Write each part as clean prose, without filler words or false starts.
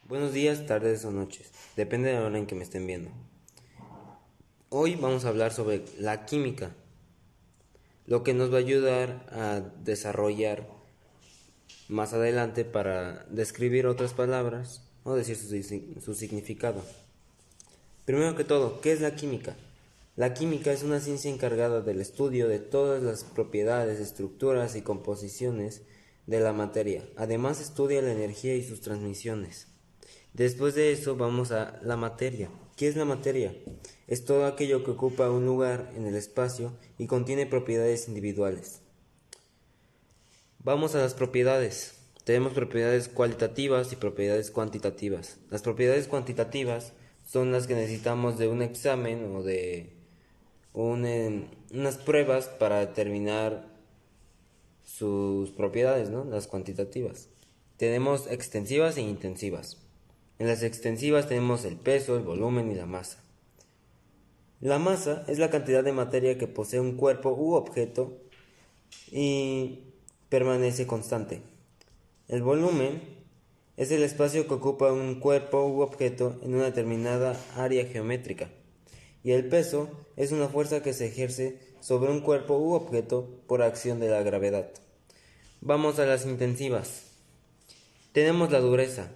Buenos días, tardes o noches, depende de la hora en que me estén viendo. Hoy vamos a hablar sobre la química, lo que nos va a ayudar a desarrollar más adelante para describir otras palabras o decir su significado. Primero que todo, ¿qué es la química? La química es una ciencia encargada del estudio de todas las propiedades, estructuras y composiciones de la materia. Además estudia la energía y sus transmisiones. Después de eso vamos a la materia. ¿Qué es la materia? Es todo aquello que ocupa un lugar en el espacio y contiene propiedades individuales. Vamos a las propiedades. Tenemos propiedades cualitativas y propiedades cuantitativas. Las propiedades cuantitativas son las que necesitamos de un examen o de unas pruebas para determinar sus propiedades, ¿no? Las cuantitativas. Tenemos extensivas e intensivas. En las extensivas tenemos el peso, el volumen y la masa. La masa es la cantidad de materia que posee un cuerpo u objeto y permanece constante. El volumen es el espacio que ocupa un cuerpo u objeto en una determinada área geométrica. Y el peso es una fuerza que se ejerce sobre un cuerpo u objeto por acción de la gravedad. Vamos a las intensivas. Tenemos la dureza.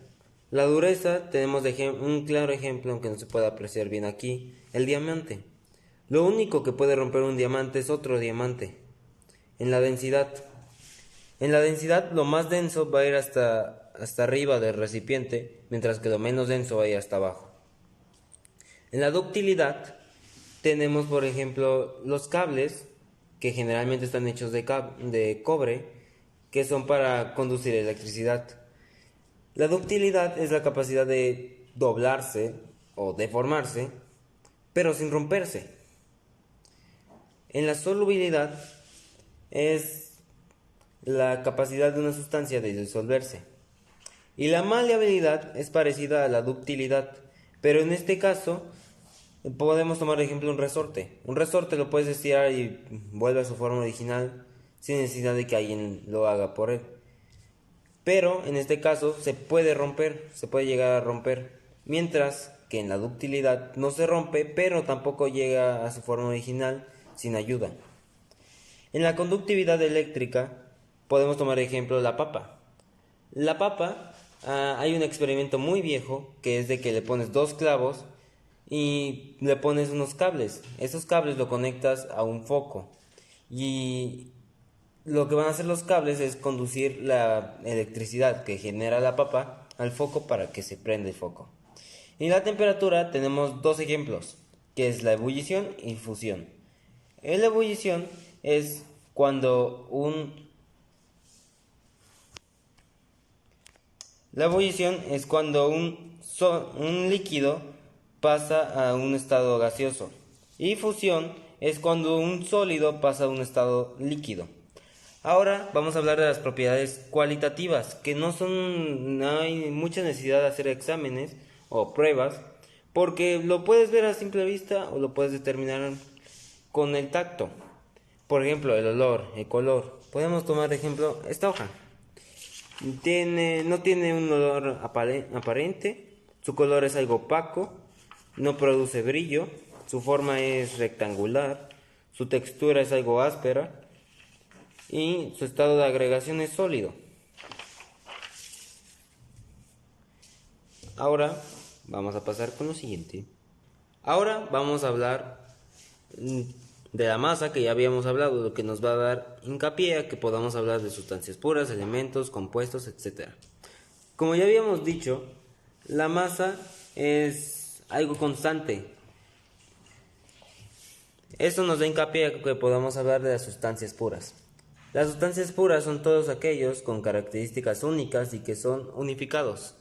La dureza tenemos un claro ejemplo, aunque no se pueda apreciar bien aquí, el diamante. Lo único que puede romper un diamante es otro diamante. En la densidad. En la densidad lo más denso va a ir hasta arriba del recipiente, mientras que lo menos denso va a ir hasta abajo. En la ductilidad tenemos, por ejemplo, los cables, que generalmente están hechos de cobre, que son para conducir electricidad. La ductilidad es la capacidad de doblarse o deformarse, pero sin romperse. En la solubilidad es la capacidad de una sustancia de disolverse. Y la maleabilidad es parecida a la ductilidad, pero en este caso podemos tomar de ejemplo un resorte. Un resorte lo puedes estirar y vuelve a su forma original sin necesidad de que alguien lo haga por él. Pero en este caso se puede romper, se puede llegar a romper, mientras que en la ductilidad no se rompe, pero tampoco llega a su forma original sin ayuda. En la conductividad eléctrica podemos tomar ejemplo la papa. La papa, hay un experimento muy viejo que es de que le pones dos clavos y le pones unos cables. Esos cables lo conectas a un foco y lo que van a hacer los cables es conducir la electricidad que genera la papa al foco para que se prenda el foco. En la temperatura tenemos dos ejemplos, que es la ebullición y fusión. En la ebullición es cuando un líquido pasa a un estado gaseoso y fusión es cuando un sólido pasa a un estado líquido. Ahora vamos a hablar de las propiedades cualitativas, que no hay mucha necesidad de hacer exámenes o pruebas, porque lo puedes ver a simple vista o lo puedes determinar con el tacto. Por ejemplo, el olor, el color. Podemos tomar de ejemplo esta hoja. No tiene un olor aparente, su color es algo opaco, no produce brillo, su forma es rectangular, su textura es algo áspera y su estado de agregación es sólido. Ahora vamos a pasar con lo siguiente. Ahora vamos a hablar de la masa, que ya habíamos hablado, lo que nos va a dar hincapié a que podamos hablar de sustancias puras, elementos, compuestos, etc. Como ya habíamos dicho, la masa es algo constante. Eso nos da hincapié a que podamos hablar de las sustancias puras. Las sustancias puras son todos aquellos con características únicas y que son unificados.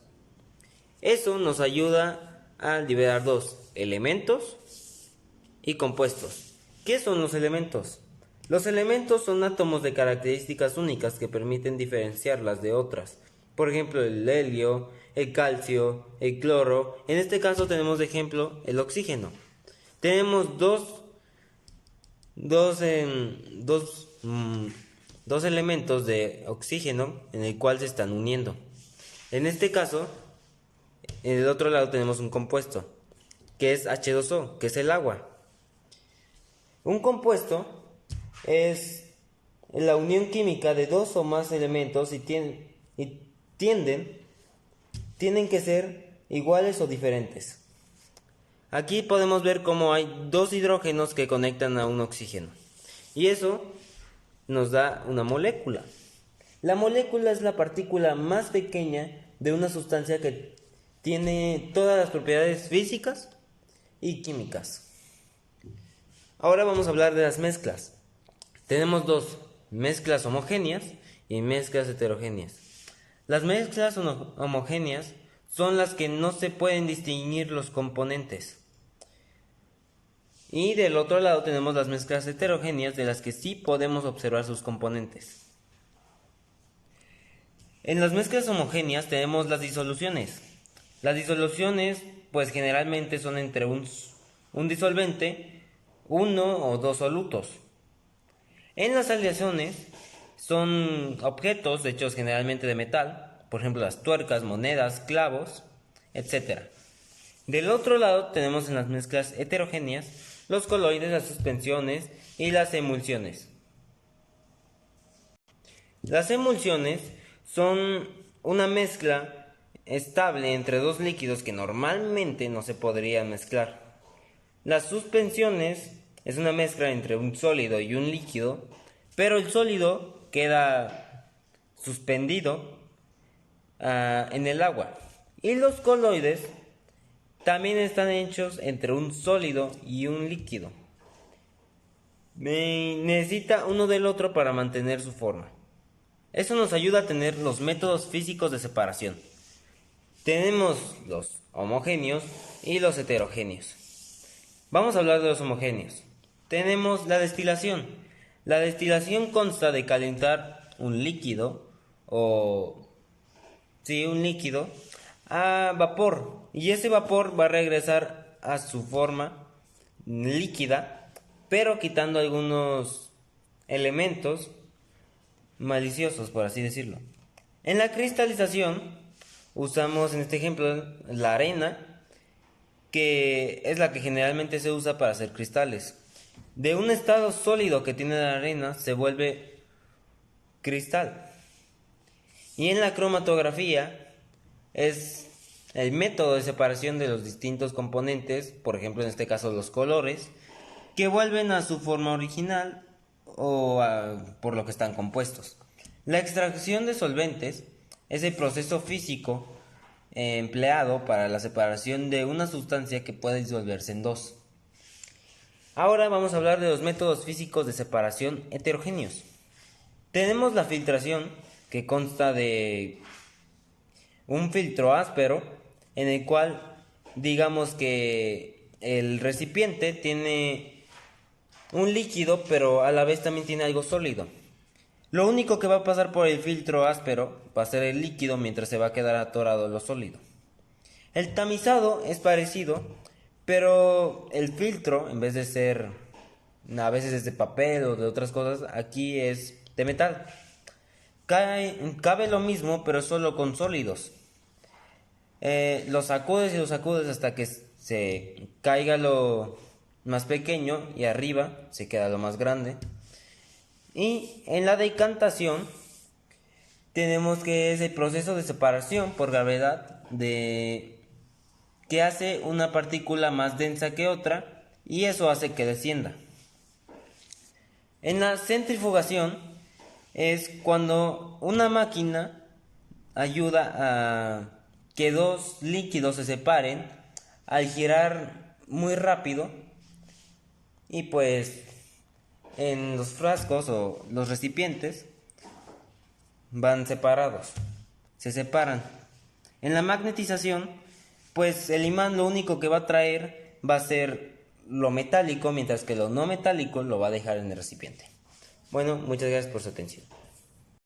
Eso nos ayuda a liberar dos, elementos y compuestos. ¿Qué son los elementos? Los elementos son átomos de características únicas que permiten diferenciarlas de otras. Por ejemplo, el helio, el calcio, el cloro. En este caso tenemos de ejemplo el oxígeno. Tenemos dos elementos de oxígeno en el cual se están uniendo. En este caso, en el otro lado tenemos un compuesto, que es H2O, que es el agua. Un compuesto es la unión química de dos o más elementos y tienen que ser iguales o diferentes. Aquí podemos ver cómo hay dos hidrógenos que conectan a un oxígeno. Y eso nos da una molécula. La molécula es la partícula más pequeña de una sustancia que tiene todas las propiedades físicas y químicas. Ahora vamos a hablar de las mezclas. Tenemos dos, mezclas homogéneas y mezclas heterogéneas. Las mezclas homogéneas son las que no se pueden distinguir los componentes. Y del otro lado tenemos las mezclas heterogéneas, de las que sí podemos observar sus componentes. En las mezclas homogéneas tenemos las disoluciones. Las disoluciones pues generalmente son entre un disolvente, uno o dos solutos. En las aleaciones son objetos hechos generalmente de metal, por ejemplo las tuercas, monedas, clavos, etc. Del otro lado tenemos en las mezclas heterogéneas los coloides, las suspensiones y las emulsiones. Las emulsiones son una mezcla estable entre dos líquidos que normalmente no se podrían mezclar. Las suspensiones es una mezcla entre un sólido y un líquido, pero el sólido queda suspendido en el agua. Y los coloides también están hechos entre un sólido y un líquido. Necesita uno del otro para mantener su forma. Eso nos ayuda a tener los métodos físicos de separación. Tenemos los homogéneos y los heterogéneos. Vamos a hablar de los homogéneos. Tenemos la destilación. La destilación consta de calentar un líquido a vapor, y ese vapor va a regresar a su forma líquida, pero quitando algunos elementos maliciosos, por así decirlo. En la cristalización usamos en este ejemplo la arena, que es la que generalmente se usa para hacer cristales. De un estado sólido que tiene la arena se vuelve cristal. Y en la cromatografía es el método de separación de los distintos componentes, por ejemplo en este caso los colores, que vuelven a su forma original por lo que están compuestos. La extracción de solventes es el proceso físico empleado para la separación de una sustancia que puede disolverse en dos. Ahora vamos a hablar de los métodos físicos de separación heterogéneos. Tenemos la filtración, que consta de un filtro áspero en el cual digamos que el recipiente tiene un líquido, pero a la vez también tiene algo sólido. Lo único que va a pasar por el filtro áspero va a ser el líquido, mientras se va a quedar atorado lo sólido. El tamizado es parecido, pero el filtro, en vez de ser a veces es de papel o de otras cosas, aquí es de metal. Cabe lo mismo, pero solo con sólidos. Lo sacudes y lo sacudes hasta que se caiga lo más pequeño y arriba se queda lo más grande. Y en la decantación tenemos que es el proceso de separación por gravedad que hace una partícula más densa que otra, y eso hace que descienda. En la centrifugación es cuando una máquina ayuda a que dos líquidos se separen al girar muy rápido, y pues en los frascos o los recipientes van separados, se separan. En la magnetización, pues el imán lo único que va a traer va a ser lo metálico, mientras que lo no metálico lo va a dejar en el recipiente. Bueno, muchas gracias por su atención.